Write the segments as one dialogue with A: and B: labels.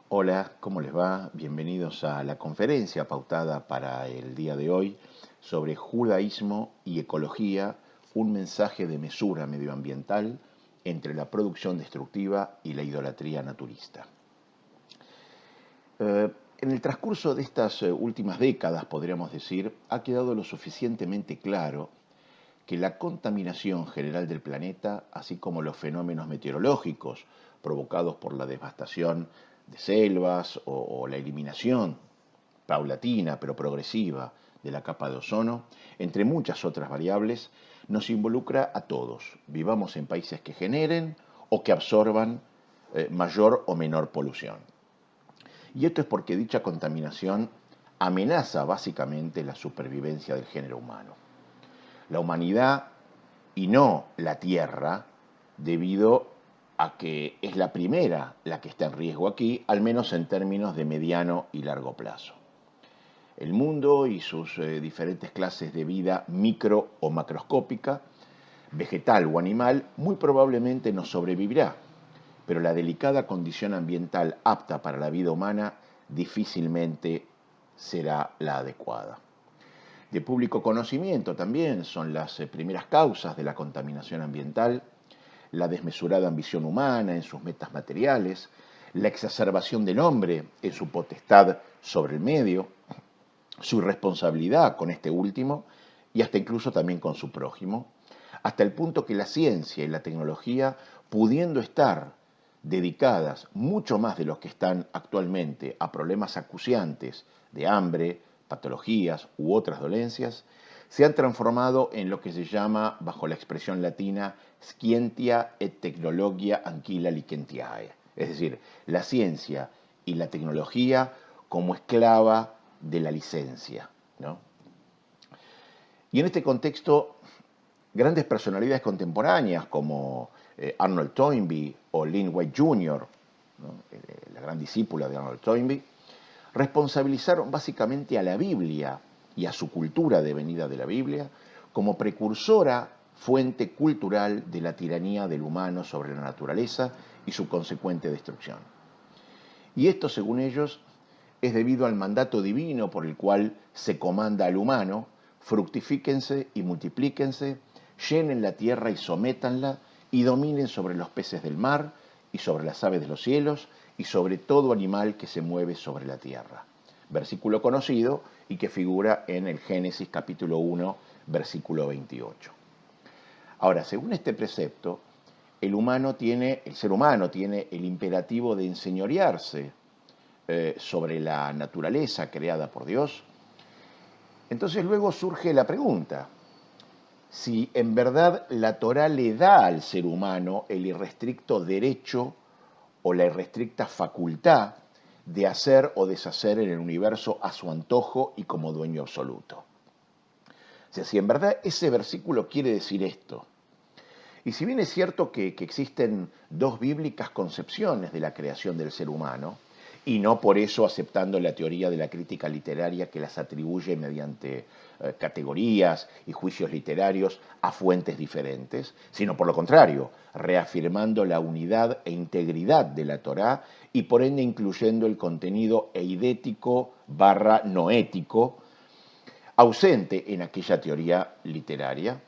A: Hola, ¿cómo les va? Bienvenidos a la conferencia pautada para el día de hoy sobre judaísmo y ecología, un mensaje de mesura medioambiental entre la producción destructiva y la idolatría naturista. En el transcurso de estas últimas décadas, podríamos decir, ha quedado lo suficientemente claro que la contaminación general del planeta, así como los fenómenos meteorológicos provocados por la devastación de selvas o la eliminación paulatina pero progresiva de la capa de ozono, entre muchas otras variables, nos involucra a todos, vivamos en países que generen o que absorban mayor o menor polución. Y esto es porque dicha contaminación amenaza básicamente la supervivencia del género humano. La humanidad y no la Tierra, debido a que es la primera la que está en riesgo aquí, al menos en términos de mediano y largo plazo. El mundo y sus diferentes clases de vida micro o macroscópica, vegetal o animal, muy probablemente no sobrevivirá, pero la delicada condición ambiental apta para la vida humana difícilmente será la adecuada. De público conocimiento también son las primeras causas de la contaminación ambiental, la desmesurada ambición humana en sus metas materiales, la exacerbación del hombre en su potestad sobre el medio, su irresponsabilidad con este último y hasta incluso también con su prójimo, hasta el punto que la ciencia y la tecnología, pudiendo estar dedicadas mucho más de lo que están actualmente a problemas acuciantes de hambre, patologías u otras dolencias, se han transformado en lo que se llama, bajo la expresión latina, scientia et technologia anquila licentiae, es decir, la ciencia y la tecnología como esclava de la licencia, ¿no? Y en este contexto, grandes personalidades contemporáneas como Arnold Toynbee o Lynn White Jr., ¿no? La gran discípula de Arnold Toynbee, responsabilizaron básicamente a la Biblia y a su cultura devenida de la Biblia como precursora fuente cultural de la tiranía del humano sobre la naturaleza y su consecuente destrucción. Y esto, según ellos, es debido al mandato divino por el cual se comanda al humano: fructifíquense y multiplíquense, llenen la tierra y sométanla, y dominen sobre los peces del mar, y sobre las aves de los cielos, y sobre todo animal que se mueve sobre la tierra. Versículo conocido y que figura en el Génesis capítulo 1, versículo 28. Ahora, según este precepto, el ser humano tiene el imperativo de enseñorearse sobre la naturaleza creada por Dios. Entonces luego surge la pregunta: si en verdad la Torá le da al ser humano el irrestricto derecho o la irrestricta facultad de hacer o deshacer en el universo a su antojo y como dueño absoluto. O sea, si en verdad ese versículo quiere decir esto, y si bien es cierto que existen dos bíblicas concepciones de la creación del ser humano, y no por eso aceptando la teoría de la crítica literaria que las atribuye mediante categorías y juicios literarios a fuentes diferentes, sino por lo contrario, reafirmando la unidad e integridad de la Torá y por ende incluyendo el contenido eidético barra noético ausente en aquella teoría literaria,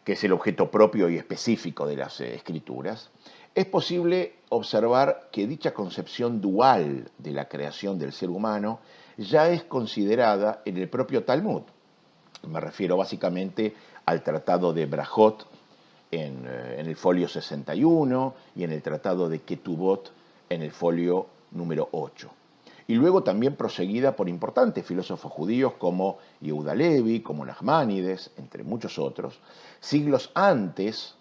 A: que es el objeto propio y específico de las escrituras, es posible observar que dicha concepción dual de la creación del ser humano ya es considerada en el propio Talmud. Me refiero básicamente al tratado de Brajot en el folio 61 y en el tratado de Ketubot en el folio número 8. Y luego también proseguida por importantes filósofos judíos como Yehuda Levi, como Nachmanides, entre muchos otros, siglos antes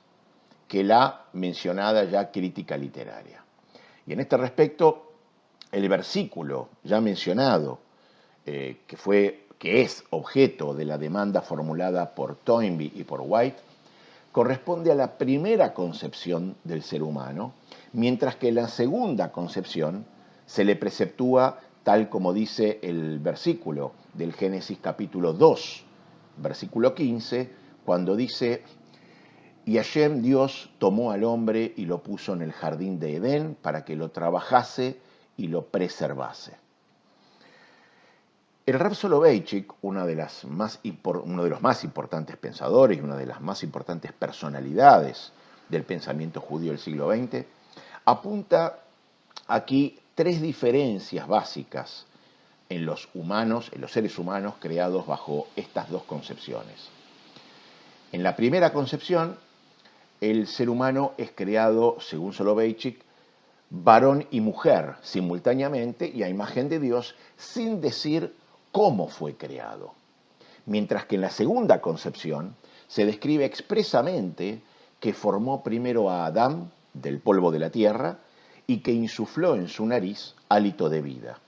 A: que la mencionada ya crítica literaria. Y en este respecto, el versículo ya mencionado, que es objeto de la demanda formulada por Toynbee y por White, corresponde a la primera concepción del ser humano, mientras que la segunda concepción se le preceptúa tal como dice el versículo del Génesis capítulo 2, versículo 15, cuando dice: y Hashem Dios tomó al hombre y lo puso en el jardín de Edén para que lo trabajase y lo preservase. El Rav Soloveitchik, uno de los más importantes pensadores y una de las más importantes personalidades del pensamiento judío del siglo XX, apunta aquí tres diferencias básicas en los humanos, en los seres humanos creados bajo estas dos concepciones. En la primera concepción, el ser humano es creado, según Soloveitchik, varón y mujer simultáneamente y a imagen de Dios, sin decir cómo fue creado. Mientras que en la segunda concepción se describe expresamente que formó primero a Adán del polvo de la tierra y que insufló en su nariz hálito de vida.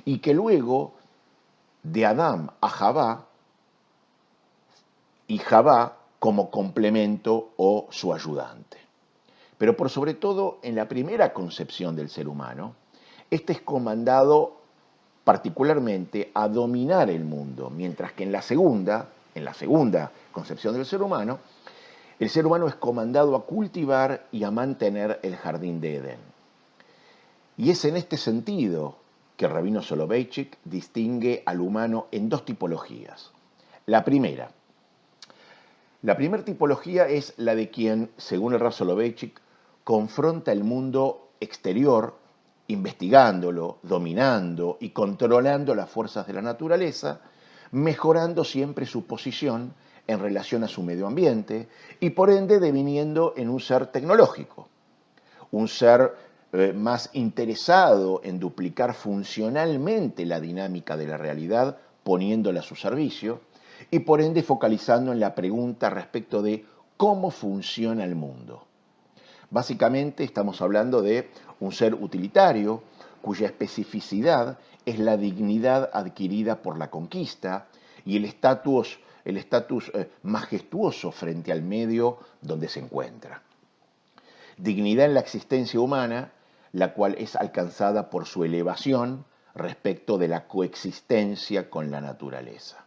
A: Y que luego de Adán a Javá, y Javá como complemento o su ayudante. Pero por sobre todo, en la primera concepción del ser humano, este es comandado particularmente a dominar el mundo, mientras que en la segunda concepción del ser humano, el ser humano es comandado a cultivar y a mantener el jardín de Edén. Y es en este sentido que el rabino Soloveitchik distingue al humano en dos tipologías. La primera tipología es la de quien, según el Rav Soloveitchik, confronta el mundo exterior, investigándolo, dominando y controlando las fuerzas de la naturaleza, mejorando siempre su posición en relación a su medio ambiente y por ende deviniendo en un ser tecnológico, un ser más interesado en duplicar funcionalmente la dinámica de la realidad poniéndola a su servicio y por ende focalizando en la pregunta respecto de cómo funciona el mundo. Básicamente estamos hablando de un ser utilitario cuya especificidad es la dignidad adquirida por la conquista y el estatus majestuoso frente al medio donde se encuentra. Dignidad en la existencia humana, la cual es alcanzada por su elevación respecto de la coexistencia con la naturaleza.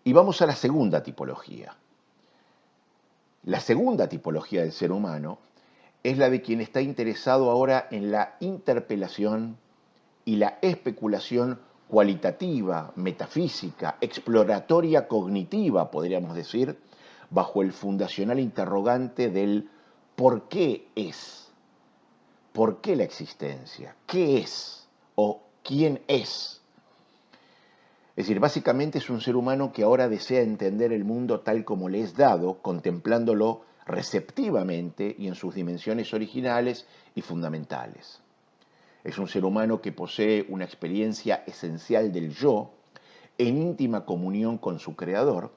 A: Y vamos a la segunda tipología. La segunda tipología del ser humano es la de quien está interesado ahora en la interpelación y la especulación cualitativa, metafísica, exploratoria, cognitiva, podríamos decir, bajo el fundacional interrogante del ¿por qué es? ¿Por qué la existencia? ¿Qué es? ¿O quién es? Es decir, básicamente es un ser humano que ahora desea entender el mundo tal como le es dado, contemplándolo receptivamente y en sus dimensiones originales y fundamentales. Es un ser humano que posee una experiencia esencial del yo, en íntima comunión con su creador,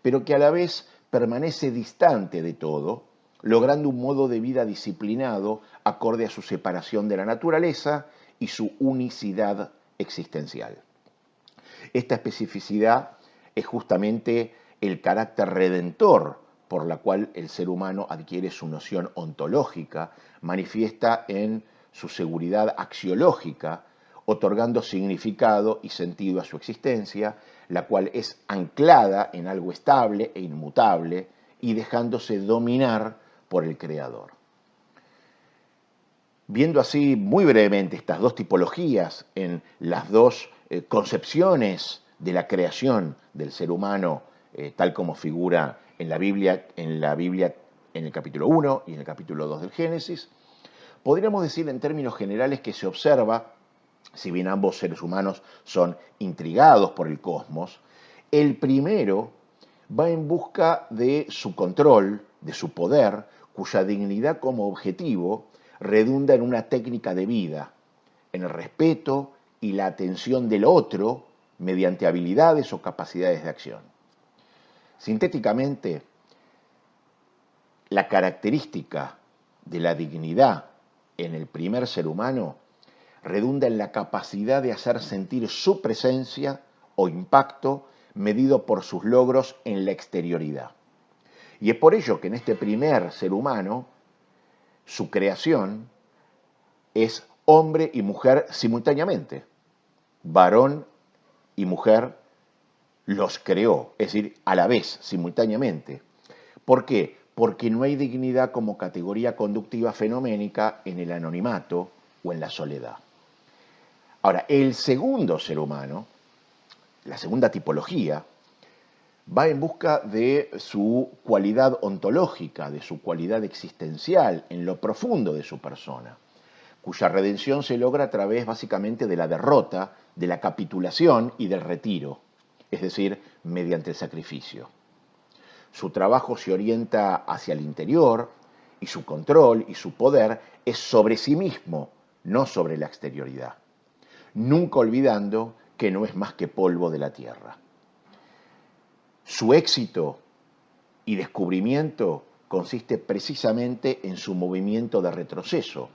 A: pero que a la vez permanece distante de todo, logrando un modo de vida disciplinado acorde a su separación de la naturaleza y su unicidad existencial. Esta especificidad es justamente el carácter redentor por la cual el ser humano adquiere su noción ontológica, manifiesta en su seguridad axiológica, otorgando significado y sentido a su existencia, la cual es anclada en algo estable e inmutable y dejándose dominar por el Creador. Viendo así muy brevemente estas dos tipologías en las dos concepciones de la creación del ser humano, tal como figura en la Biblia en el capítulo 1 y en el capítulo 2 del Génesis, podríamos decir en términos generales que se observa, si bien ambos seres humanos son intrigados por el cosmos, el primero va en busca de su control, de su poder, cuya dignidad como objetivo redunda en una técnica de vida, en el respeto y la atención del otro mediante habilidades o capacidades de acción. Sintéticamente, la característica de la dignidad en el primer ser humano redunda en la capacidad de hacer sentir su presencia o impacto medido por sus logros en la exterioridad. Y es por ello que en este primer ser humano, su creación es hombre y mujer simultáneamente. Varón y mujer los creó, es decir, a la vez, simultáneamente. ¿Por qué? Porque no hay dignidad como categoría conductiva fenoménica en el anonimato o en la soledad. Ahora, el segundo ser humano, la segunda tipología, va en busca de su cualidad ontológica, de su cualidad existencial, en lo profundo de su persona, cuya redención se logra a través básicamente de la derrota, de la capitulación y del retiro, es decir, mediante el sacrificio. Su trabajo se orienta hacia el interior y su control y su poder es sobre sí mismo, no sobre la exterioridad, nunca olvidando que no es más que polvo de la tierra. Su éxito y descubrimiento consiste precisamente en su movimiento de retroceso.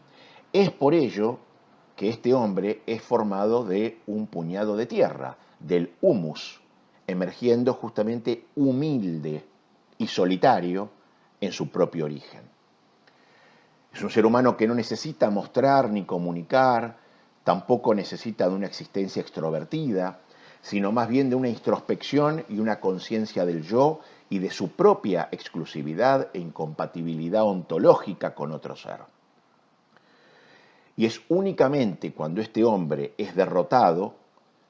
A: Es por ello que este hombre es formado de un puñado de tierra, del humus, emergiendo justamente humilde y solitario en su propio origen. Es un ser humano que no necesita mostrar ni comunicar, tampoco necesita de una existencia extrovertida, sino más bien de una introspección y una conciencia del yo y de su propia exclusividad e incompatibilidad ontológica con otro ser. Y es únicamente cuando este hombre es derrotado,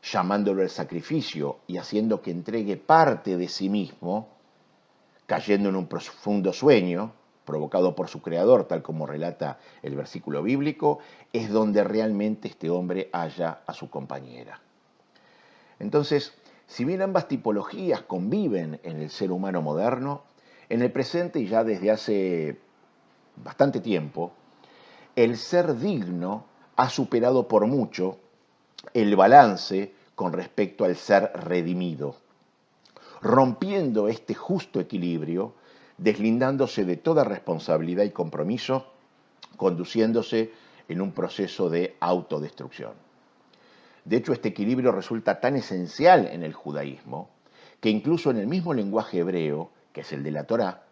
A: llamándolo al sacrificio y haciendo que entregue parte de sí mismo, cayendo en un profundo sueño, provocado por su creador, tal como relata el versículo bíblico, es donde realmente este hombre halla a su compañera. Entonces, si bien ambas tipologías conviven en el ser humano moderno, en el presente y ya desde hace bastante tiempo, el ser digno ha superado por mucho el balance con respecto al ser redimido, rompiendo este justo equilibrio, deslindándose de toda responsabilidad y compromiso, conduciéndose en un proceso de autodestrucción. De hecho, este equilibrio resulta tan esencial en el judaísmo que incluso en el mismo lenguaje hebreo, que es el de la Torá,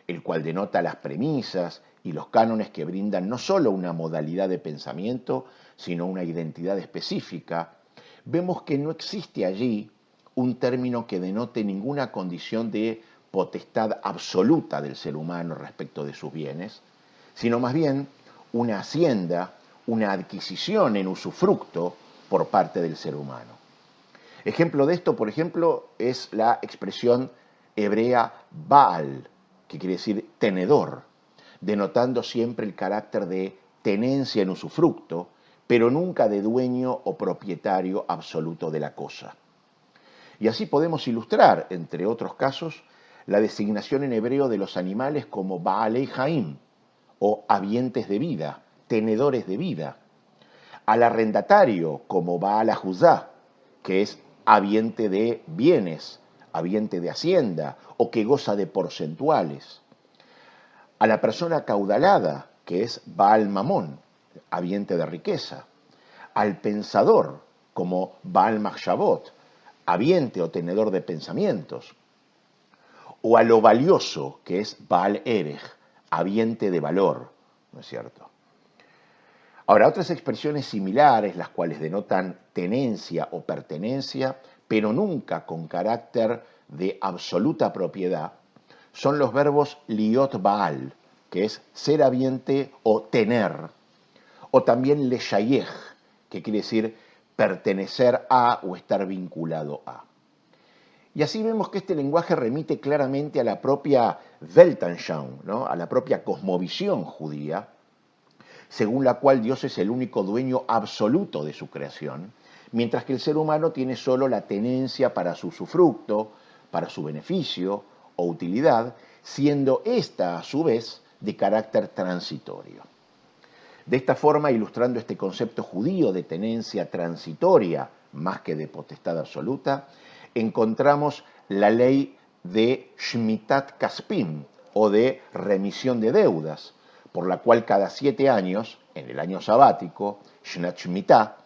A: el cual denota las premisas y los cánones que brindan no solo una modalidad de pensamiento, sino una identidad específica, vemos que no existe allí un término que denote ninguna condición de potestad absoluta del ser humano respecto de sus bienes, sino más bien una hacienda, una adquisición en usufructo por parte del ser humano. Ejemplo de esto, por ejemplo, es la expresión hebrea Baal, que quiere decir tenedor, denotando siempre el carácter de tenencia en usufructo, pero nunca de dueño o propietario absoluto de la cosa. Y así podemos ilustrar, entre otros casos, la designación en hebreo de los animales como Baalei Jaim, o habientes de vida, tenedores de vida, al arrendatario como Baal Ahuzá, que es habiente de bienes, habiente de hacienda o que goza de porcentuales, a la persona caudalada, que es Baal Mamón, habiente de riqueza, al pensador como Baal Mahshabot, habiente o tenedor de pensamientos, o a lo valioso, que es Baal Erech, habiente de valor, ¿no es cierto? Ahora, otras expresiones similares, las cuales denotan tenencia o pertenencia, pero nunca con carácter de absoluta propiedad, son los verbos liot baal, que es ser habiente o tener, o también leshayech, que quiere decir pertenecer a o estar vinculado a. Y así vemos que este lenguaje remite claramente a la propia Weltanschauung, ¿no? A la propia cosmovisión judía, según la cual Dios es el único dueño absoluto de su creación, mientras que el ser humano tiene solo la tenencia para su usufructo, para su beneficio o utilidad, siendo ésta a su vez de carácter transitorio. De esta forma, ilustrando este concepto judío de tenencia transitoria más que de potestad absoluta, encontramos la ley de Shmitat Kaspim, o de remisión de deudas, por la cual cada 7 años, en el año sabático, Shnat Shemitah,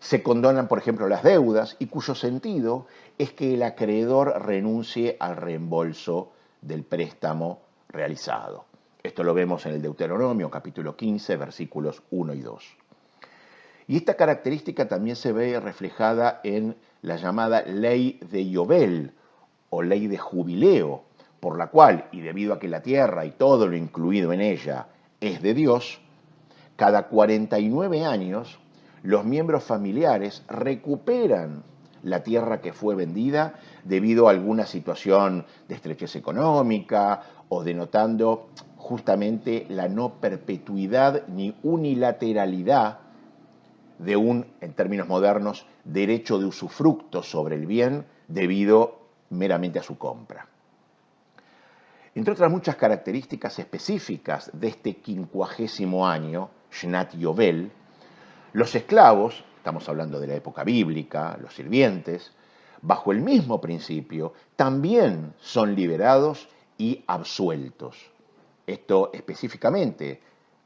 A: se condonan, por ejemplo, las deudas y cuyo sentido es que el acreedor renuncie al reembolso del préstamo realizado. Esto lo vemos en el Deuteronomio, capítulo 15, versículos 1 y 2. Y esta característica también se ve reflejada en la llamada ley de Yobel, o ley de jubileo, por la cual, y debido a que la tierra y todo lo incluido en ella es de Dios, Cada 49 años, los miembros familiares recuperan la tierra que fue vendida debido a alguna situación de estrechez económica o denotando justamente la no perpetuidad ni unilateralidad de un, en términos modernos, derecho de usufructo sobre el bien debido meramente a su compra. Entre otras muchas características específicas de este 50º año, Shnat Yovel, los esclavos, estamos hablando de la época bíblica, los sirvientes, bajo el mismo principio, también son liberados y absueltos. Esto específicamente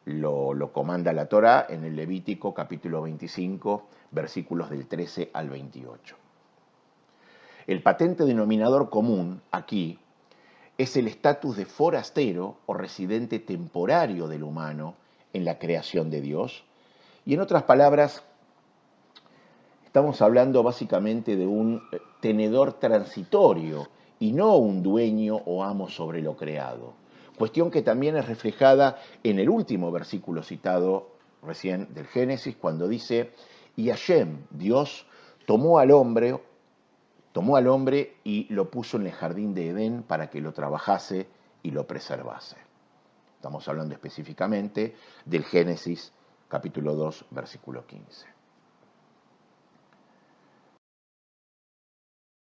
A: lo comanda la Torá en el Levítico capítulo 25, versículos del 13 al 28. El patente denominador común aquí es el estatus de forastero o residente temporario del humano en la creación de Dios. Y en otras palabras, estamos hablando básicamente de un tenedor transitorio y no un dueño o amo sobre lo creado. Cuestión que también es reflejada en el último versículo citado recién del Génesis, cuando dice, y Hashem, Dios, tomó al hombre y lo puso en el jardín de Edén para que lo trabajase y lo preservase. Estamos hablando específicamente del Génesis capítulo 2, versículo 15.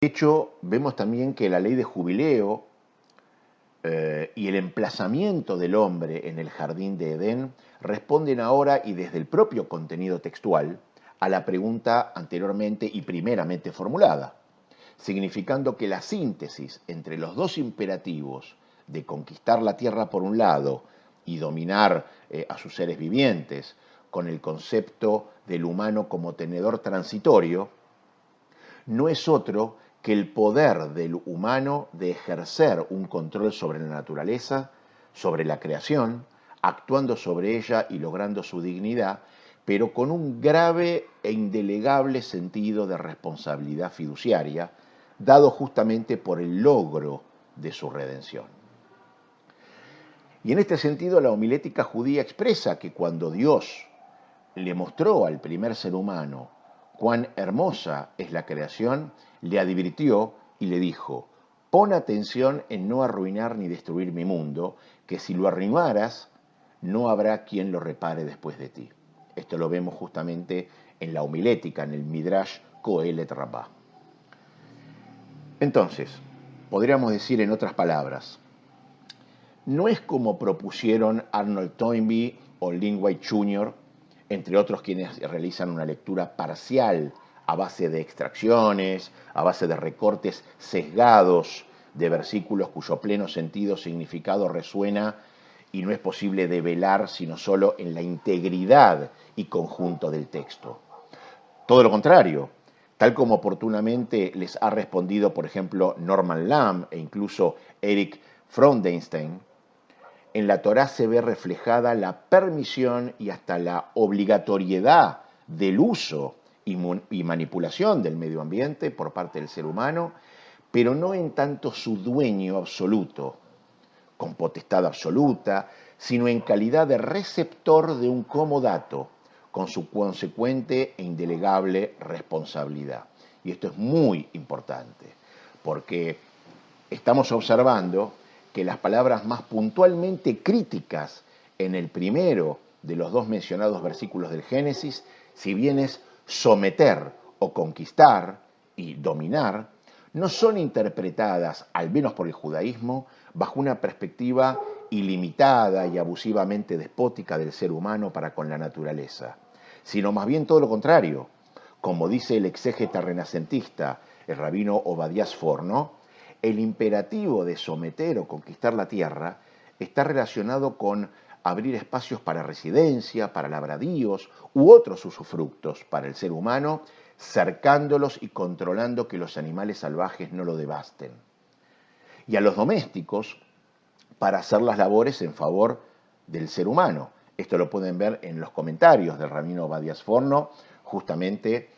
A: De hecho, vemos también que la ley de jubileo y el emplazamiento del hombre en el jardín de Edén responden ahora y desde el propio contenido textual a la pregunta anteriormente y primeramente formulada, significando que la síntesis entre los dos imperativos de conquistar la tierra por un lado y dominar a sus seres vivientes con el concepto del humano como tenedor transitorio, no es otro que el poder del humano de ejercer un control sobre la naturaleza, sobre la creación, actuando sobre ella y logrando su dignidad, pero con un grave e indelegable sentido de responsabilidad fiduciaria, dado justamente por el logro de su redención. Y en este sentido la homilética judía expresa que cuando Dios le mostró al primer ser humano cuán hermosa es la creación, le advirtió y le dijo, pon atención en no arruinar ni destruir mi mundo, que si lo arruinaras, no habrá quien lo repare después de ti. Esto lo vemos justamente en la homilética, en el Midrash Kohelet Rabbah. Entonces, podríamos decir en otras palabras, no es como propusieron Arnold Toynbee o Lin White Jr., entre otros quienes realizan una lectura parcial a base de extracciones, a base de recortes sesgados de versículos cuyo pleno sentido significado resuena y no es posible develar sino solo en la integridad y conjunto del texto. Todo lo contrario, tal como oportunamente les ha respondido, por ejemplo, Norman Lamb e incluso Eric Freudenstein, en la Torá se ve reflejada la permisión y hasta la obligatoriedad del uso y manipulación del medio ambiente por parte del ser humano, pero no en tanto su dueño absoluto, con potestad absoluta, sino en calidad de receptor de un comodato, con su consecuente e indelegable responsabilidad. Y esto es muy importante, porque estamos observando que las palabras más puntualmente críticas en el primero de los dos mencionados versículos del Génesis, si bien es someter o conquistar y dominar, no son interpretadas, al menos por el judaísmo, bajo una perspectiva ilimitada y abusivamente despótica del ser humano para con la naturaleza, sino más bien todo lo contrario. Como dice el exégeta renacentista, el rabino Obadiah Sforno, el imperativo de someter o conquistar la tierra está relacionado con abrir espacios para residencia, para labradíos u otros usufructos para el ser humano, cercándolos y controlando que los animales salvajes no lo devasten. Y a los domésticos para hacer las labores en favor del ser humano. Esto lo pueden ver en los comentarios del rabino Obadiah Sforno justamente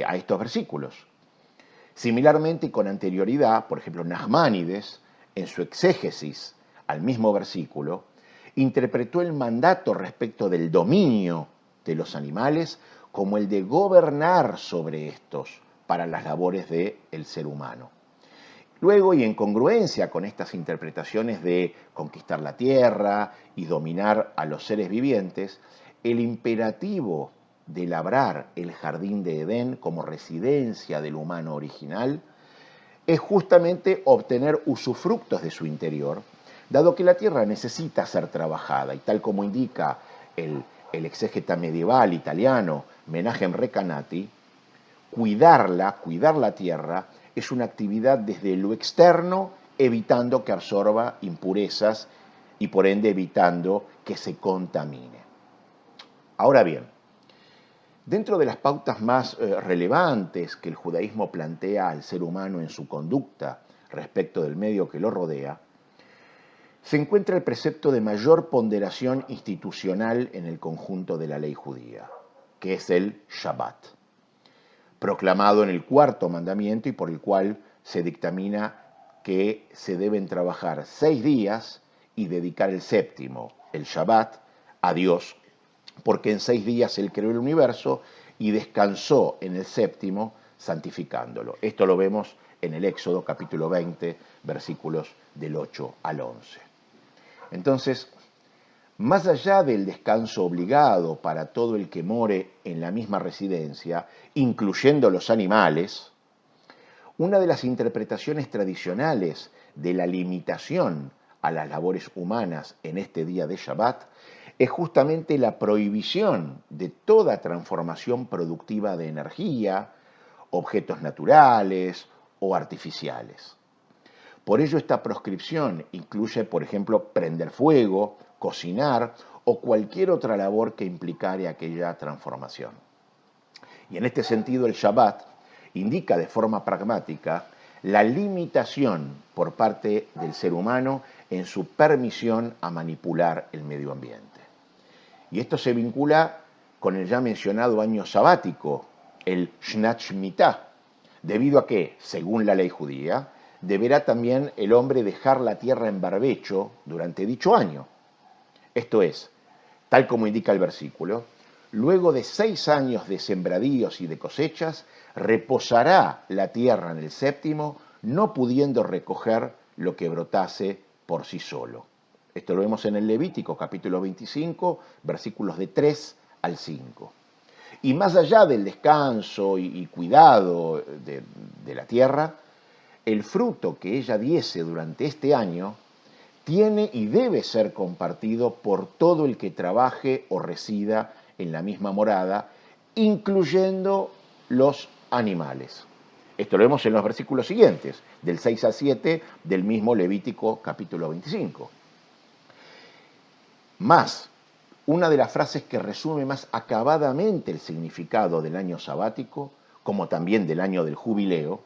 A: a estos versículos. Similarmente y con anterioridad, por ejemplo, Nachmanides, en su exégesis al mismo versículo, interpretó el mandato respecto del dominio de los animales como el de gobernar sobre estos para las labores del ser humano. Luego, y en congruencia con estas interpretaciones de conquistar la tierra y dominar a los seres vivientes, el imperativo de labrar el jardín de Edén como residencia del humano original es justamente obtener usufructos de su interior, dado que la tierra necesita ser trabajada, y tal como indica el exégeta medieval italiano Menahem Recanati, cuidar la tierra es una actividad desde lo externo, evitando que absorba impurezas y por ende evitando que se contamine. Ahora bien, dentro de las pautas más relevantes que el judaísmo plantea al ser humano en su conducta respecto del medio que lo rodea, se encuentra el precepto de mayor ponderación institucional en el conjunto de la ley judía, que es el Shabbat, proclamado en el cuarto mandamiento y por el cual se dictamina que se deben trabajar 6 días y dedicar el séptimo, el Shabbat, a Dios, porque en 6 días Él creó el universo y descansó en el séptimo, santificándolo. Esto lo vemos en el Éxodo capítulo 20, versículos del 8 al 11. Entonces, más allá del descanso obligado para todo el que more en la misma residencia, incluyendo los animales, una de las interpretaciones tradicionales de la limitación a las labores humanas en este día de Shabbat es justamente la prohibición de toda transformación productiva de energía, objetos naturales o artificiales. Por ello, esta proscripción incluye, por ejemplo, prender fuego, cocinar o cualquier otra labor que implicare aquella transformación. Y en este sentido, el Shabbat indica de forma pragmática la limitación por parte del ser humano en su permisión a manipular el medio ambiente. Y esto se vincula con el ya mencionado año sabático, el Shnat Shemitah, debido a que, según la ley judía, deberá también el hombre dejar la tierra en barbecho durante dicho año. Esto es, tal como indica el versículo, luego de 6 años de sembradíos y de cosechas, reposará la tierra en el séptimo, no pudiendo recoger lo que brotase por sí solo. Esto lo vemos en el Levítico, capítulo 25, versículos de 3 al 5. Y más allá del descanso y cuidado de la tierra, el fruto que ella diese durante este año tiene y debe ser compartido por todo el que trabaje o resida en la misma morada, incluyendo los animales. Esto lo vemos en los versículos siguientes, del 6 al 7 del mismo Levítico capítulo 25. Más, una de las frases que resume más acabadamente el significado del año sabático, como también del año del jubileo,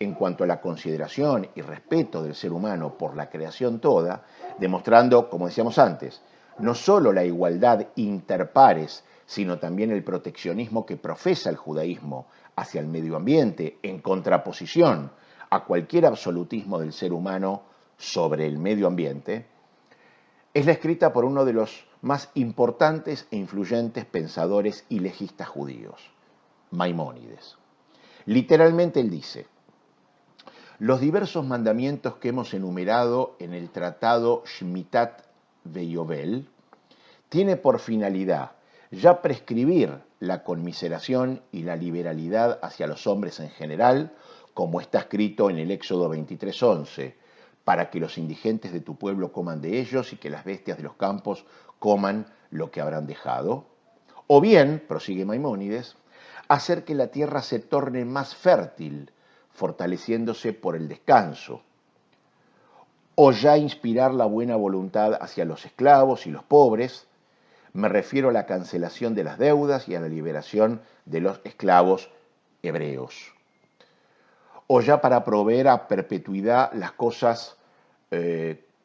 A: en cuanto a la consideración y respeto del ser humano por la creación toda, demostrando, como decíamos antes, no solo la igualdad interpares, sino también el proteccionismo que profesa el judaísmo hacia el medio ambiente, en contraposición a cualquier absolutismo del ser humano sobre el medio ambiente, es la escrita por uno de los más importantes e influyentes pensadores y legistas judíos, Maimónides. Literalmente él dice: los diversos mandamientos que hemos enumerado en el tratado Shmitat Veyobel tiene por finalidad ya prescribir la conmiseración y la liberalidad hacia los hombres en general, como está escrito en el Éxodo 23:11, para que los indigentes de tu pueblo coman de ellos y que las bestias de los campos coman lo que habrán dejado. O bien, prosigue Maimónides, hacer que la tierra se torne más fértil, fortaleciéndose por el descanso, o ya inspirar la buena voluntad hacia los esclavos y los pobres. Me refiero a la cancelación de las deudas y a la liberación de los esclavos hebreos. O ya para proveer a perpetuidad las cosas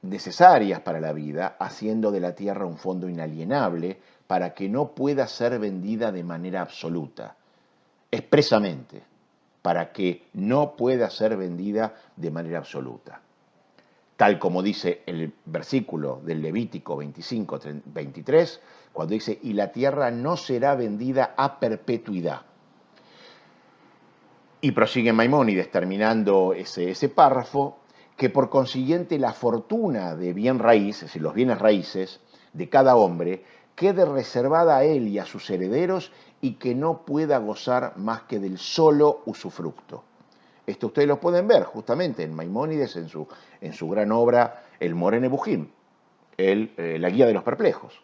A: necesarias para la vida, haciendo de la tierra un fondo inalienable para que no pueda ser vendida de manera absoluta, expresamente, para que no pueda ser vendida de manera absoluta. tal como dice el versículo del Levítico 25, 23, cuando dice, y la tierra no será vendida a perpetuidad. Y prosigue Maimónides terminando ese párrafo, que por consiguiente la fortuna de bien raíz, es decir, los bienes raíces de cada hombre, quede reservada a él y a sus herederos y que no pueda gozar más que del solo usufructo. Esto ustedes lo pueden ver justamente en Maimónides, en su gran obra El Moré Nebuchim, la guía de los perplejos.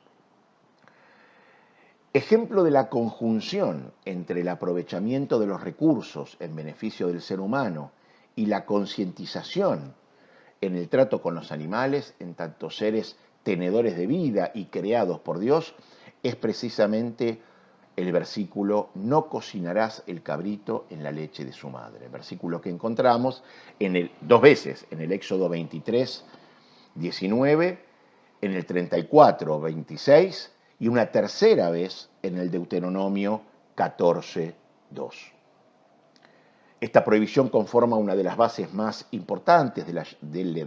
A: Ejemplo de la conjunción entre el aprovechamiento de los recursos en beneficio del ser humano y la concientización en el trato con los animales, en tanto seres tenedores de vida y creados por Dios, es precisamente el versículo, no cocinarás el cabrito en la leche de su madre. Versículo que encontramos dos veces, en el Éxodo 23, 19, en el 34, 26, y una tercera vez en el Deuteronomio 14, 2. Esta prohibición conforma una de las bases más importantes de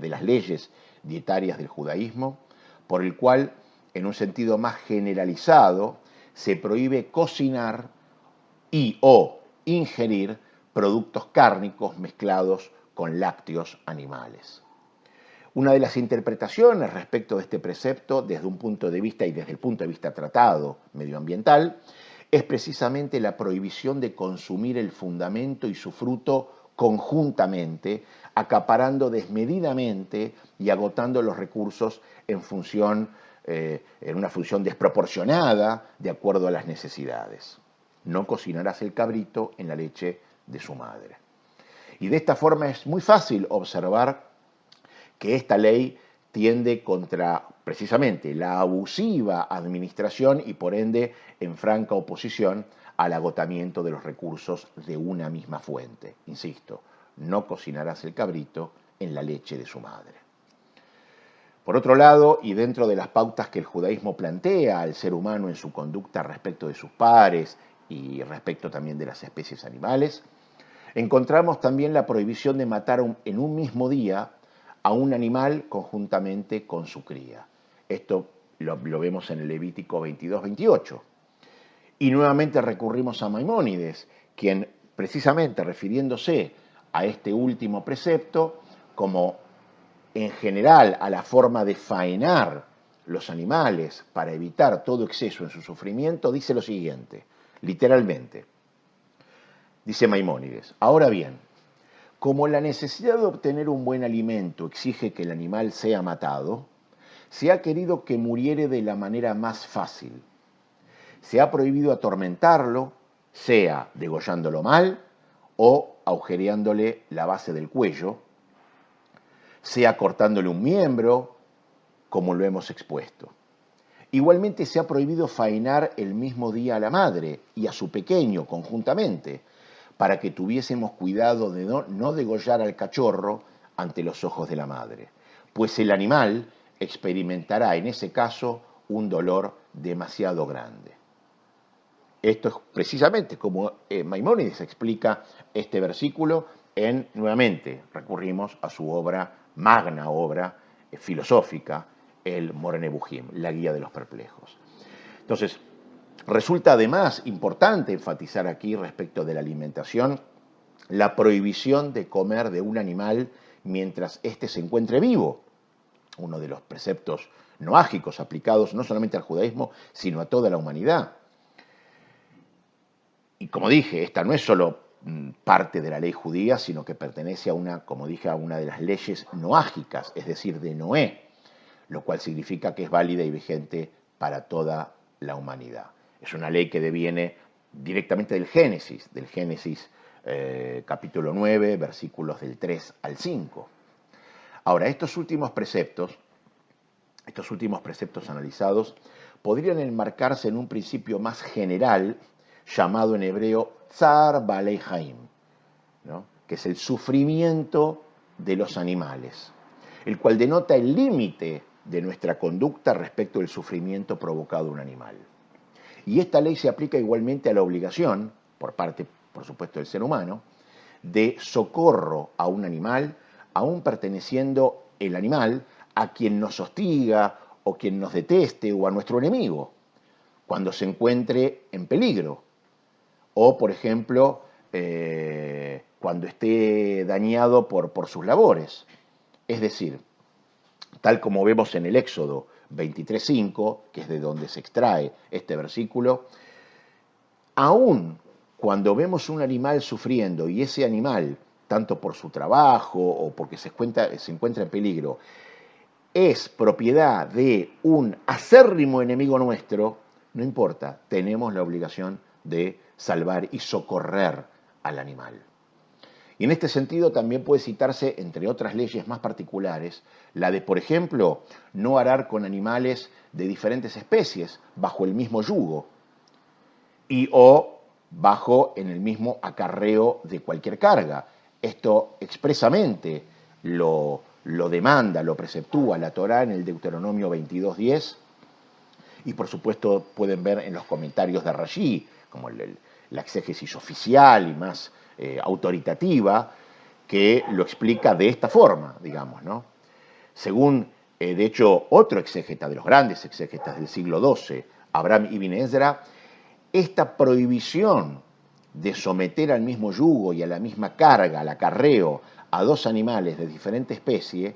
A: las leyes dietarias del judaísmo, por el cual, en un sentido más generalizado, se prohíbe cocinar y o ingerir productos cárnicos mezclados con lácteos animales. Una de las interpretaciones respecto de este precepto, desde un punto de vista y desde el punto de vista tratado medioambiental, es precisamente la prohibición de consumir el fundamento y su fruto conjuntamente, acaparando desmedidamente y agotando los recursos en una función desproporcionada de acuerdo a las necesidades. No cocinarás el cabrito en la leche de su madre. Y de esta forma es muy fácil observar que esta ley tiende contra precisamente la abusiva administración y por ende en franca oposición al agotamiento de los recursos de una misma fuente. Insisto, no cocinarás el cabrito en la leche de su madre. Por otro lado, y dentro de las pautas que el judaísmo plantea al ser humano en su conducta respecto de sus pares y respecto también de las especies animales, encontramos también la prohibición de matar en un mismo día a un animal conjuntamente con su cría. Esto lo vemos en el Levítico 22, 28. Y nuevamente recurrimos a Maimónides, quien precisamente refiriéndose a este último precepto, como en general a la forma de faenar los animales para evitar todo exceso en su sufrimiento, dice lo siguiente, literalmente. Dice Maimónides, ahora bien, como la necesidad de obtener un buen alimento exige que el animal sea matado, se ha querido que muriere de la manera más fácil. Se ha prohibido atormentarlo, sea degollándolo mal o agujereándole la base del cuello, sea cortándole un miembro, como lo hemos expuesto. Igualmente se ha prohibido faenar el mismo día a la madre y a su pequeño conjuntamente, para que tuviésemos cuidado de no degollar al cachorro ante los ojos de la madre, pues el animal experimentará en ese caso un dolor demasiado grande. Esto es precisamente como Maimónides explica este versículo nuevamente, recurrimos a su magna obra filosófica, el Moré Nebuchim, la guía de los perplejos. Entonces, resulta además importante enfatizar aquí respecto de la alimentación la prohibición de comer de un animal mientras éste se encuentre vivo, uno de los preceptos noágicos aplicados no solamente al judaísmo, sino a toda la humanidad. Y como dije, esta no es solo parte de la ley judía, sino que pertenece como dije, a una de las leyes noágicas, es decir, de Noé, lo cual significa que es válida y vigente para toda la humanidad. Es una ley que deviene directamente del Génesis capítulo 9, versículos del 3 al 5. Ahora, estos últimos preceptos analizados, podrían enmarcarse en un principio más general, llamado en hebreo Tzar Balei Haim, ¿no? Que es el sufrimiento de los animales, el cual denota el límite de nuestra conducta respecto del sufrimiento provocado a un animal. Y esta ley se aplica igualmente a la obligación, por parte, por supuesto, del ser humano, de socorro a un animal, aún perteneciendo el animal a quien nos hostiga o quien nos deteste o a nuestro enemigo, cuando se encuentre en peligro. O, por ejemplo, cuando esté dañado por sus labores. Es decir, tal como vemos en el Éxodo 23:5, que es de donde se extrae este versículo, aún cuando vemos un animal sufriendo y ese animal, tanto por su trabajo o porque se encuentra en peligro, es propiedad de un acérrimo enemigo nuestro, no importa, tenemos la obligación de salvar y socorrer al animal. Y en este sentido también puede citarse, entre otras leyes más particulares, la de, por ejemplo, no arar con animales de diferentes especies bajo el mismo yugo y o bajo en el mismo acarreo de cualquier carga. Esto expresamente lo demanda, lo preceptúa la Torá en el Deuteronomio 22:10, y por supuesto pueden ver en los comentarios de Rashi, como la exégesis oficial y más autoritativa, que lo explica de esta forma, digamos, ¿no? Según, de hecho, otro exégeta de los grandes exégetas del siglo XII, Abraham ibn Ezra, esta prohibición de someter al mismo yugo y a la misma carga, al acarreo, a dos animales de diferente especie,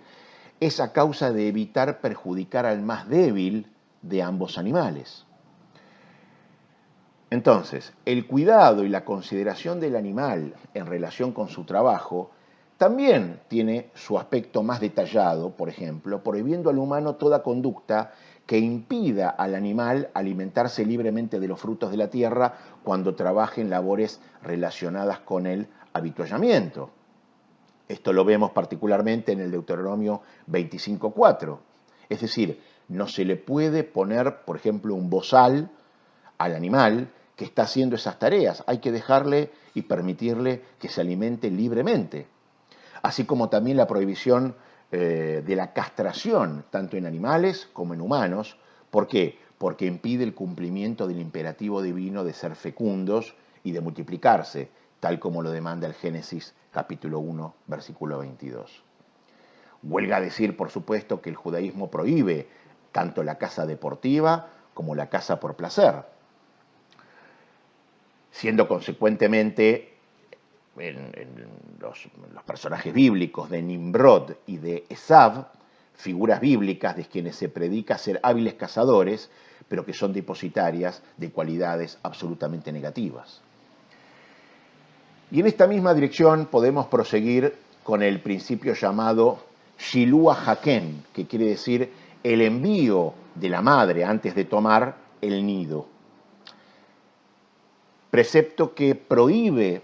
A: es a causa de evitar perjudicar al más débil de ambos animales. Entonces, el cuidado y la consideración del animal en relación con su trabajo también tiene su aspecto más detallado, por ejemplo, prohibiendo al humano toda conducta que impida al animal alimentarse libremente de los frutos de la tierra cuando trabaje en labores relacionadas con el avituallamiento. Esto lo vemos particularmente en el Deuteronomio 25:4. Es decir, no se le puede poner, por ejemplo, un bozal al animal que está haciendo esas tareas. Hay que dejarle y permitirle que se alimente libremente. Así como también la prohibición de la castración, tanto en animales como en humanos. ¿Por qué? Porque impide el cumplimiento del imperativo divino de ser fecundos y de multiplicarse, tal como lo demanda el Génesis capítulo 1, versículo 22. Huelga decir, por supuesto, que el judaísmo prohíbe tanto la caza deportiva como la caza por placer, siendo consecuentemente en los personajes bíblicos de Nimrod y de Esav, figuras bíblicas de quienes se predica ser hábiles cazadores, pero que son depositarias de cualidades absolutamente negativas. Y en esta misma dirección podemos proseguir con el principio llamado Shilua Haken, que quiere decir el envío de la madre antes de tomar el nido. Precepto que prohíbe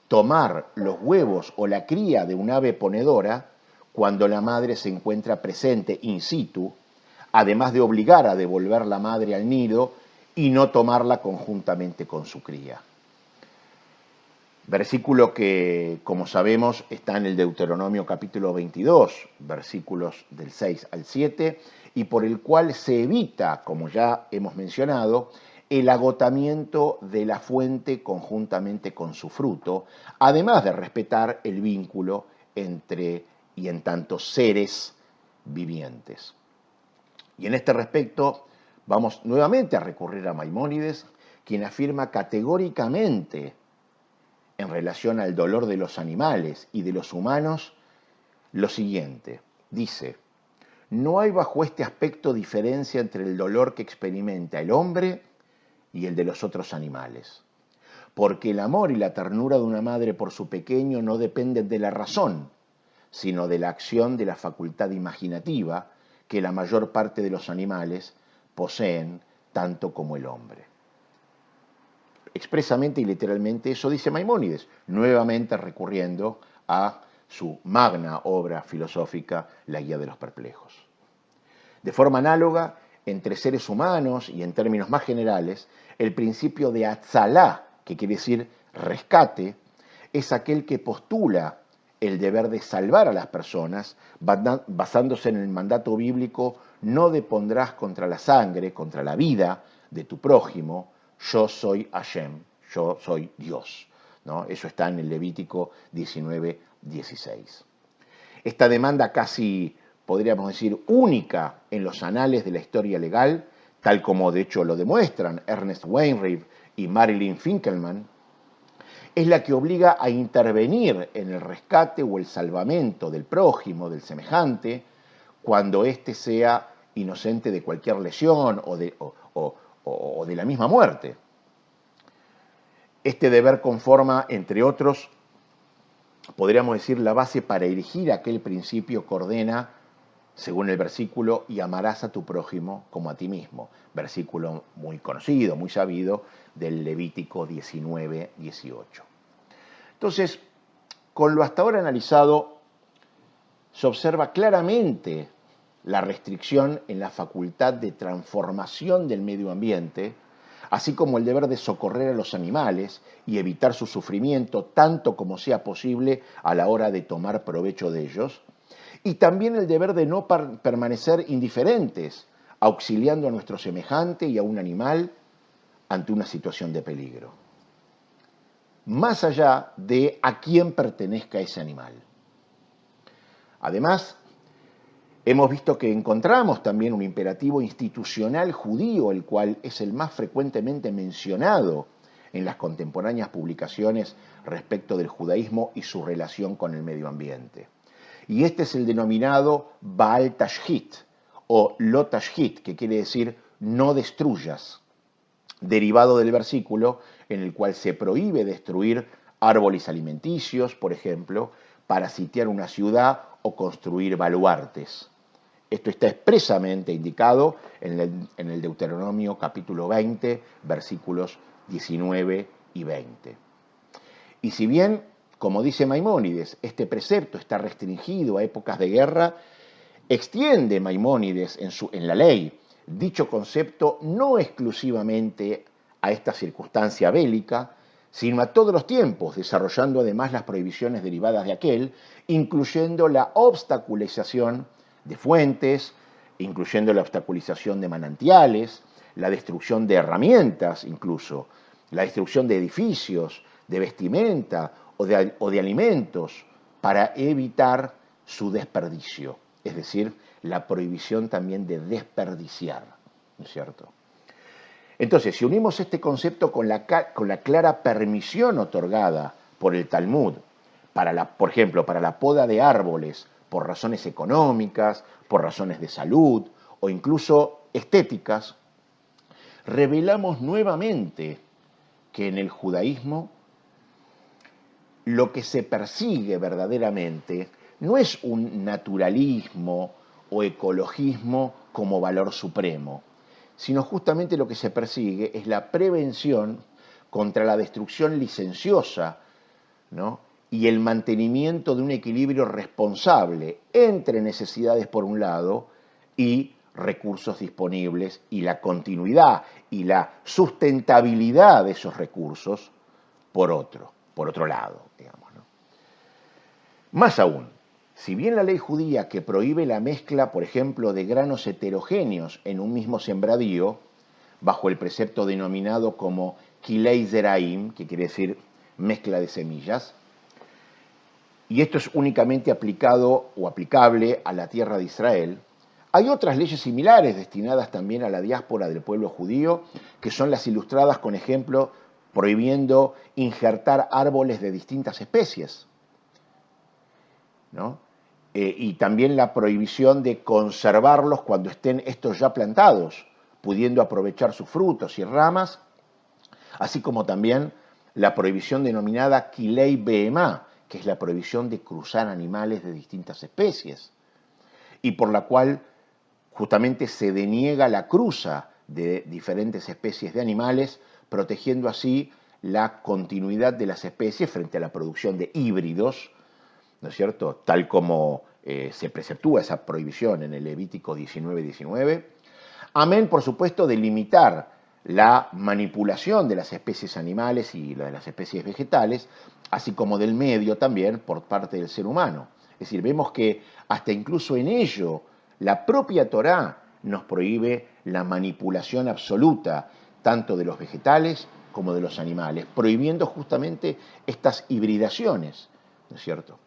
A: tomar los huevos o la cría de un ave ponedora cuando la madre se encuentra presente in situ, además de obligar a devolver la madre al nido y no tomarla conjuntamente con su cría. Versículo que, como sabemos, está en el Deuteronomio capítulo 22, versículos del 6 al 7, y por el cual se evita, como ya hemos mencionado, el agotamiento de la fuente conjuntamente con su fruto, además de respetar el vínculo entre y en tantos seres vivientes. Y en este respecto vamos nuevamente a recurrir a Maimónides, quien afirma categóricamente en relación al dolor de los animales y de los humanos lo siguiente. Dice: no hay bajo este aspecto diferencia entre el dolor que experimenta el hombre y el de los otros animales, porque el amor y la ternura de una madre por su pequeño no dependen de la razón, sino de la acción de la facultad imaginativa que la mayor parte de los animales poseen tanto como el hombre. Expresamente y literalmente eso dice Maimónides, nuevamente recurriendo a su magna obra filosófica, La Guía de los Perplejos. De forma análoga, entre seres humanos y en términos más generales, el principio de Atzalá, que quiere decir rescate, es aquel que postula el deber de salvar a las personas basándose en el mandato bíblico: no depondrás contra la sangre, contra la vida de tu prójimo, yo soy Hashem, yo soy Dios, ¿no? Eso está en el Levítico 19:16. Esta demanda casi podríamos decir, única en los anales de la historia legal, tal como de hecho lo demuestran Ernest Wainwright y Marilyn Finkelman, es la que obliga a intervenir en el rescate o el salvamento del prójimo, del semejante, cuando éste sea inocente de cualquier lesión o de la misma muerte. Este deber conforma, entre otros, podríamos decir, la base para erigir aquel principio que ordena, según el versículo, y amarás a tu prójimo como a ti mismo. Versículo muy conocido, muy sabido, del Levítico 19:18. Entonces, con lo hasta ahora analizado, se observa claramente la restricción en la facultad de transformación del medio ambiente, así como el deber de socorrer a los animales y evitar su sufrimiento tanto como sea posible a la hora de tomar provecho de ellos, y también el deber de no permanecer indiferentes, auxiliando a nuestro semejante y a un animal ante una situación de peligro, más allá de a quién pertenezca ese animal. Además, hemos visto que encontramos también un imperativo institucional judío, el cual es el más frecuentemente mencionado en las contemporáneas publicaciones respecto del judaísmo y su relación con el medio ambiente. Y este es el denominado Baal Tashhit o Lo Tashhit, que quiere decir no destruyas, derivado del versículo en el cual se prohíbe destruir árboles alimenticios, por ejemplo, para sitiar una ciudad o construir baluartes. Esto está expresamente indicado en el Deuteronomio capítulo 20, versículos 19 y 20. Y si bien, como dice Maimónides, este precepto está restringido a épocas de guerra, extiende Maimónides en la ley dicho concepto no exclusivamente a esta circunstancia bélica, sino a todos los tiempos, desarrollando además las prohibiciones derivadas de aquel, incluyendo la obstaculización de fuentes, incluyendo la obstaculización de manantiales, la destrucción de herramientas incluso, la destrucción de edificios, de vestimenta o de alimentos, para evitar su desperdicio, es decir, la prohibición también de desperdiciar, ¿no es cierto? Entonces, si unimos este concepto con la clara permisión otorgada por el Talmud, por ejemplo, para la poda de árboles por razones económicas, por razones de salud o incluso estéticas, revelamos nuevamente que en el judaísmo lo que se persigue verdaderamente no es un naturalismo o ecologismo como valor supremo, sino justamente lo que se persigue es la prevención contra la destrucción licenciosa, ¿no?, y el mantenimiento de un equilibrio responsable entre necesidades por un lado y recursos disponibles y la continuidad y la sustentabilidad de esos recursos por otro lado, digamos, ¿no? Más aún, si bien la ley judía que prohíbe la mezcla, por ejemplo, de granos heterogéneos en un mismo sembradío, bajo el precepto denominado como Kilei Zeraim, que quiere decir mezcla de semillas, y esto es únicamente aplicado o aplicable a la tierra de Israel, hay otras leyes similares destinadas también a la diáspora del pueblo judío, que son las ilustradas con ejemplo prohibiendo injertar árboles de distintas especies, ¿no? Y también la prohibición de conservarlos cuando estén estos ya plantados, pudiendo aprovechar sus frutos y ramas, así como también la prohibición denominada Kilei Behemá, que es la prohibición de cruzar animales de distintas especies, y por la cual justamente se deniega la cruza de diferentes especies de animales, protegiendo así la continuidad de las especies frente a la producción de híbridos, ¿no es cierto?, tal como se preceptúa esa prohibición en el Levítico 19:19, amén, por supuesto, de limitar la manipulación de las especies animales y la de las especies vegetales, así como del medio también por parte del ser humano. Es decir, vemos que hasta incluso en ello la propia Torá nos prohíbe la manipulación absoluta tanto de los vegetales como de los animales, prohibiendo justamente estas hibridaciones, ¿no es cierto?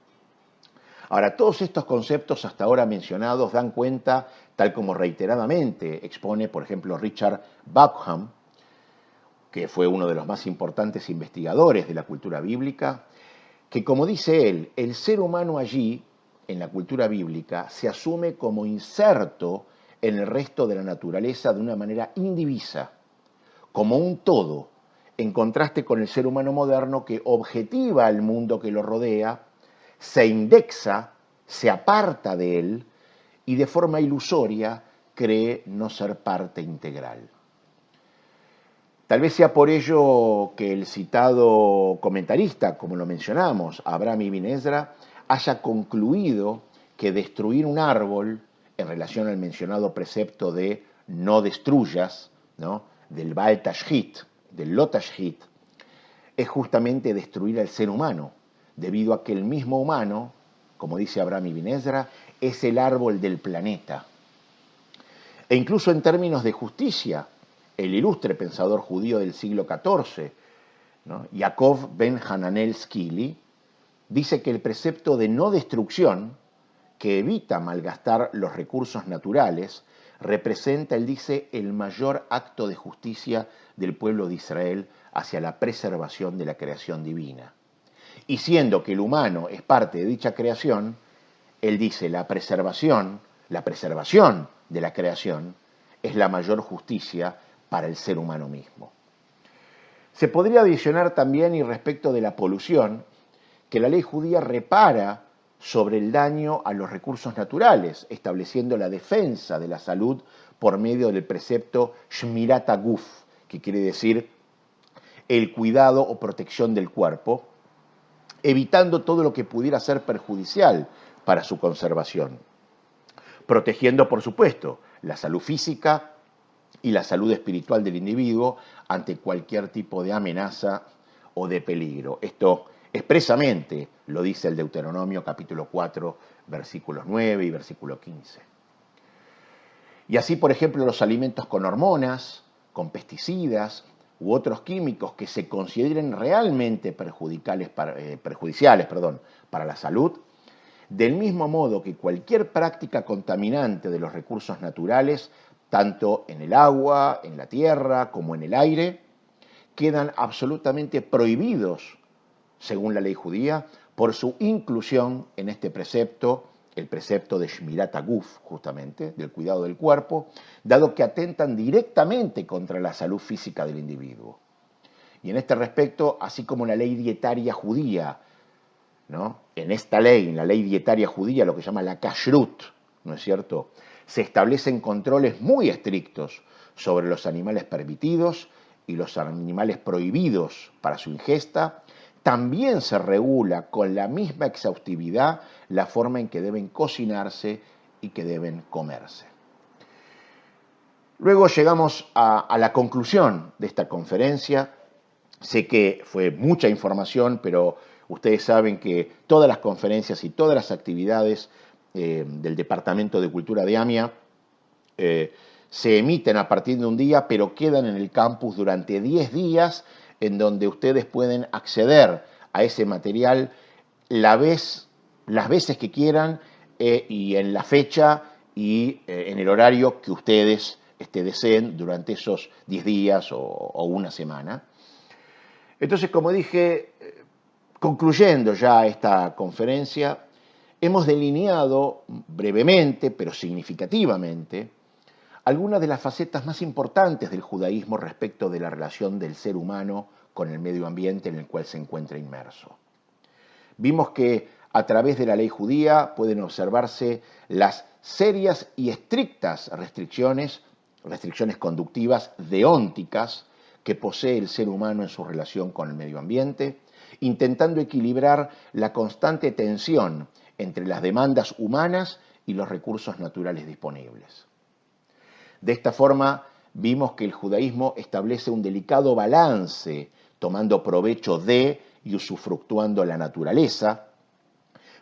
A: Ahora, todos estos conceptos hasta ahora mencionados dan cuenta, tal como reiteradamente expone, por ejemplo, Richard Buckham, que fue uno de los más importantes investigadores de la cultura bíblica, que como dice él, el ser humano allí, en la cultura bíblica, se asume como inserto en el resto de la naturaleza de una manera indivisa, como un todo, en contraste con el ser humano moderno que objetiva el mundo que lo rodea, se indexa, se aparta de él y de forma ilusoria cree no ser parte integral. Tal vez sea por ello que el citado comentarista, como lo mencionamos, Abraham Ibn Ezra, haya concluido que destruir un árbol, en relación al mencionado precepto de no destruyas, ¿no?, del Baal Tashhit, del Lo Tashhit, es justamente destruir al ser humano, debido a que el mismo humano, como dice Abraham Ibn Ezra, es el árbol del planeta. E incluso en términos de justicia, el ilustre pensador judío del siglo XIV, ¿no?, Yaakov ben Hananel Skili, dice que el precepto de no destrucción, que evita malgastar los recursos naturales, representa, él dice, el mayor acto de justicia del pueblo de Israel hacia la preservación de la creación divina. Y siendo que el humano es parte de dicha creación, él dice, la preservación de la creación es la mayor justicia para el ser humano mismo. Se podría adicionar también, y respecto de la polución, que la ley judía repara sobre el daño a los recursos naturales, estableciendo la defensa de la salud por medio del precepto Shmirat HaGuf, que quiere decir el cuidado o protección del cuerpo, evitando todo lo que pudiera ser perjudicial para su conservación, protegiendo, por supuesto, la salud física y la salud espiritual del individuo ante cualquier tipo de amenaza o de peligro. Esto expresamente lo dice el Deuteronomio capítulo 4, versículos 9 y versículo 15. Y así, por ejemplo, los alimentos con hormonas, con pesticidas u otros químicos que se consideren realmente perjudiciales para la salud, del mismo modo que cualquier práctica contaminante de los recursos naturales, tanto en el agua, en la tierra, como en el aire, quedan absolutamente prohibidos, según la ley judía, por su inclusión en este precepto, el precepto de Shmirat HaGuf, justamente, del cuidado del cuerpo, dado que atentan directamente contra la salud física del individuo. Y en este respecto, así como la ley dietaria judía, ¿no?, en esta ley, en la ley dietaria judía, lo que se llama la kashrut, ¿no es cierto?, se establecen controles muy estrictos sobre los animales permitidos y los animales prohibidos para su ingesta. También se regula con la misma exhaustividad la forma en que deben cocinarse y que deben comerse. Luego llegamos a la conclusión de esta conferencia. Sé que fue mucha información, pero ustedes saben que todas las conferencias y todas las actividades del Departamento de Cultura de AMIA se emiten a partir de un día, pero quedan en el campus durante 10 días, en donde ustedes pueden acceder a ese material las veces que quieran y en la fecha y en el horario que ustedes deseen durante esos 10 días o una semana. Entonces, como dije, concluyendo ya esta conferencia, hemos delineado brevemente, pero significativamente, algunas de las facetas más importantes del judaísmo respecto de la relación del ser humano con el medio ambiente en el cual se encuentra inmerso. Vimos que a través de la ley judía pueden observarse las serias y estrictas restricciones conductivas deónticas que posee el ser humano en su relación con el medio ambiente, intentando equilibrar la constante tensión entre las demandas humanas y los recursos naturales disponibles. De esta forma, vimos que el judaísmo establece un delicado balance, tomando provecho de y usufructuando la naturaleza,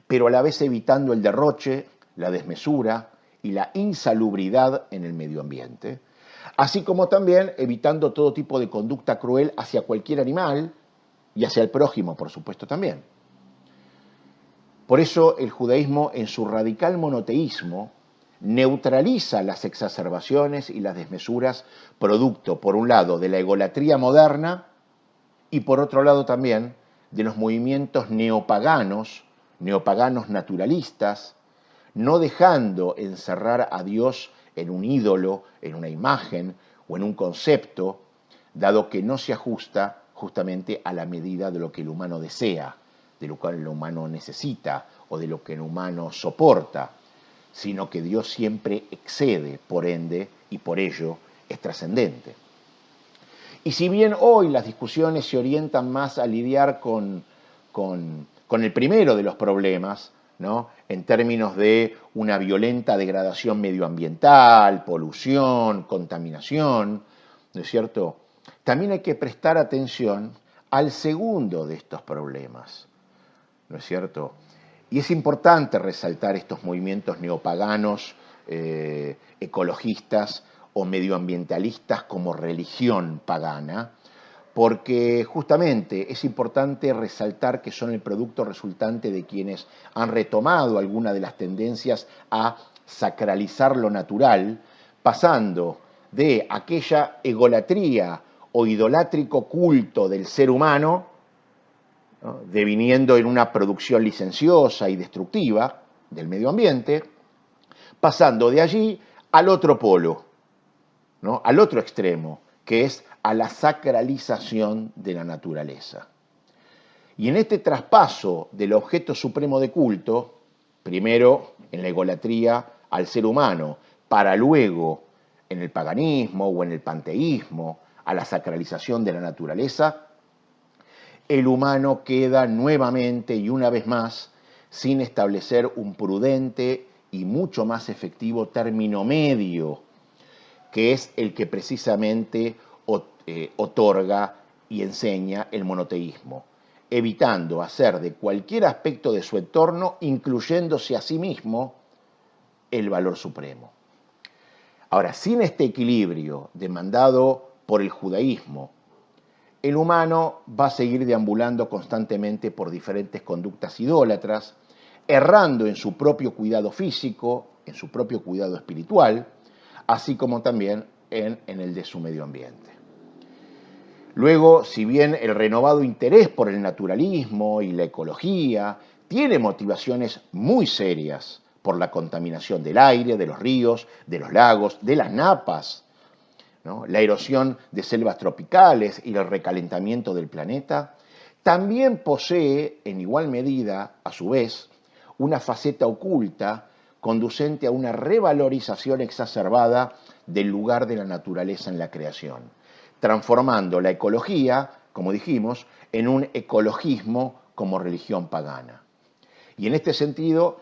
A: pero a la vez evitando el derroche, la desmesura y la insalubridad en el medio ambiente, así como también evitando todo tipo de conducta cruel hacia cualquier animal y hacia el prójimo, por supuesto, también. Por eso el judaísmo, en su radical monoteísmo, neutraliza las exacerbaciones y las desmesuras producto, por un lado, de la egolatría moderna y por otro lado también de los movimientos neopaganos naturalistas, no dejando encerrar a Dios en un ídolo, en una imagen o en un concepto, dado que no se ajusta justamente a la medida de lo que el humano desea, de lo que el humano necesita o de lo que el humano soporta, sino que Dios siempre excede, por ende, y por ello es trascendente. Y si bien hoy las discusiones se orientan más a lidiar con el primero de los problemas, ¿no? En términos de una violenta degradación medioambiental, polución, contaminación, ¿no es cierto? También hay que prestar atención al segundo de estos problemas, ¿no es cierto? Y es importante resaltar estos movimientos neopaganos, ecologistas o medioambientalistas como religión pagana, porque justamente es importante resaltar que son el producto resultante de quienes han retomado alguna de las tendencias a sacralizar lo natural, pasando de aquella egolatría o idolátrico culto del ser humano, ¿no? Deviniendo en una producción licenciosa y destructiva del medio ambiente, pasando de allí al otro polo, ¿no? Al otro extremo, que es a la sacralización de la naturaleza. Y en este traspaso del objeto supremo de culto, primero en la egolatría al ser humano, para luego en el paganismo o en el panteísmo, a la sacralización de la naturaleza, el humano queda nuevamente y una vez más sin establecer un prudente y mucho más efectivo término medio, que es el que precisamente otorga y enseña el monoteísmo, evitando hacer de cualquier aspecto de su entorno, incluyéndose a sí mismo, el valor supremo. Ahora, sin este equilibrio demandado por el judaísmo, el humano va a seguir deambulando constantemente por diferentes conductas idólatras, errando en su propio cuidado físico, en su propio cuidado espiritual, así como también en el de su medio ambiente. Luego, si bien el renovado interés por el naturalismo y la ecología tiene motivaciones muy serias por la contaminación del aire, de los ríos, de los lagos, de las napas, ¿no? La erosión de selvas tropicales y el recalentamiento del planeta, también posee en igual medida, a su vez, una faceta oculta conducente a una revalorización exacerbada del lugar de la naturaleza en la creación, transformando la ecología, como dijimos, en un ecologismo como religión pagana. Y en este sentido,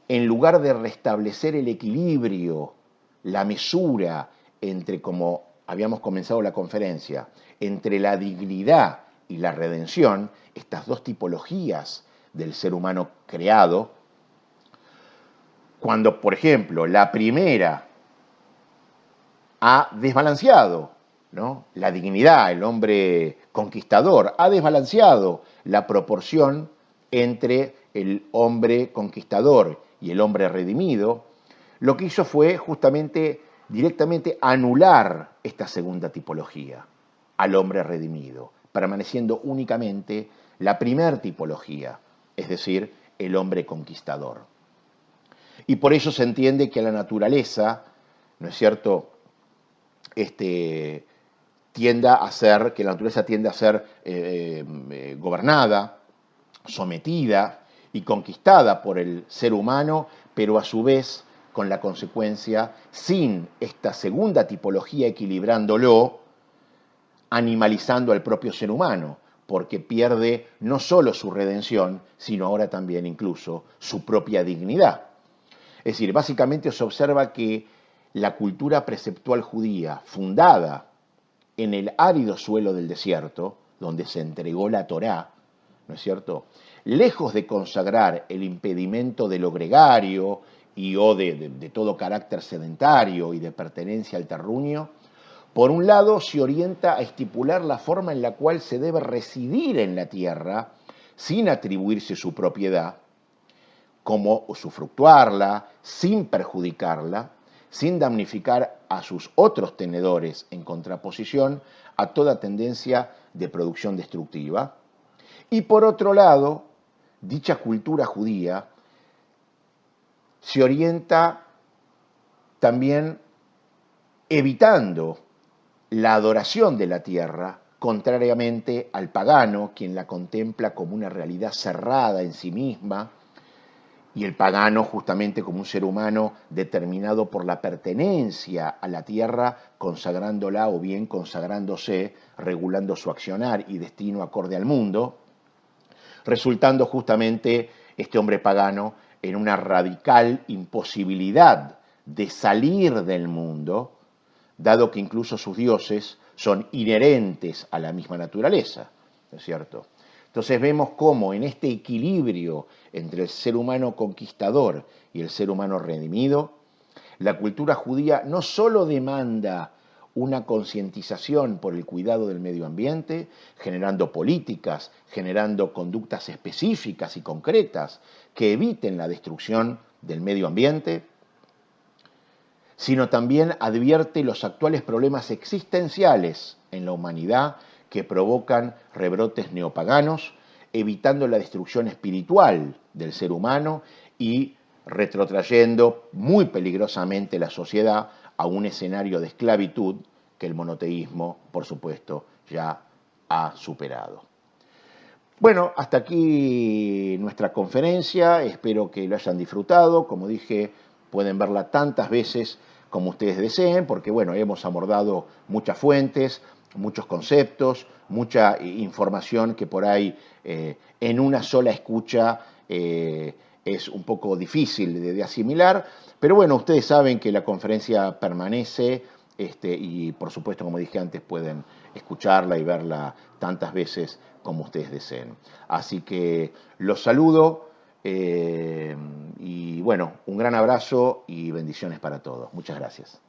A: en lugar de restablecer el equilibrio, la mesura entre, como habíamos comenzado la conferencia, entre la dignidad y la redención, estas dos tipologías del ser humano creado, cuando, por ejemplo, la primera ha desbalanceado, ¿no? La dignidad, el hombre conquistador, ha desbalanceado la proporción entre el hombre conquistador y el hombre redimido, lo que hizo fue justamente directamente anular esta segunda tipología, al hombre redimido, permaneciendo únicamente la primer tipología, es decir, el hombre conquistador. Y por eso se entiende que la naturaleza, ¿no es cierto?, tienda a ser gobernada, sometida y conquistada por el ser humano, pero a su vez con la consecuencia, sin esta segunda tipología equilibrándolo, animalizando al propio ser humano, porque pierde no solo su redención, sino ahora también incluso su propia dignidad. Es decir, básicamente se observa que la cultura preceptual judía, fundada en el árido suelo del desierto, donde se entregó la Torá, ¿no es cierto?, lejos de consagrar el impedimento de lo gregario o de todo carácter sedentario y de pertenencia al terruño, por un lado se orienta a estipular la forma en la cual se debe residir en la tierra sin atribuirse su propiedad, cómo usufructuarla sin perjudicarla, sin damnificar a sus otros tenedores en contraposición a toda tendencia de producción destructiva. Y por otro lado, dicha cultura judía se orienta también evitando la adoración de la tierra, contrariamente al pagano, quien la contempla como una realidad cerrada en sí misma, y el pagano justamente como un ser humano determinado por la pertenencia a la tierra, consagrándola o bien consagrándose, regulando su accionar y destino acorde al mundo, resultando justamente este hombre pagano en una radical imposibilidad de salir del mundo, dado que incluso sus dioses son inherentes a la misma naturaleza, ¿no es cierto? Entonces vemos cómo en este equilibrio entre el ser humano conquistador y el ser humano redimido, la cultura judía no solo demanda una concientización por el cuidado del medio ambiente, generando políticas, generando conductas específicas y concretas que eviten la destrucción del medio ambiente, sino también advierte los actuales problemas existenciales en la humanidad que provocan rebrotes neopaganos, evitando la destrucción espiritual del ser humano y retrotrayendo muy peligrosamente la sociedad a un escenario de esclavitud que el monoteísmo, por supuesto, ya ha superado. Bueno, hasta aquí nuestra conferencia, espero que lo hayan disfrutado, como dije, pueden verla tantas veces como ustedes deseen, porque bueno, hemos abordado muchas fuentes, muchos conceptos, mucha información que por ahí en una sola escucha es un poco difícil de asimilar, pero bueno, ustedes saben que la conferencia permanece y por supuesto, como dije antes, pueden escucharla y verla tantas veces como ustedes deseen. Así que los saludo y bueno, un gran abrazo y bendiciones para todos. Muchas gracias.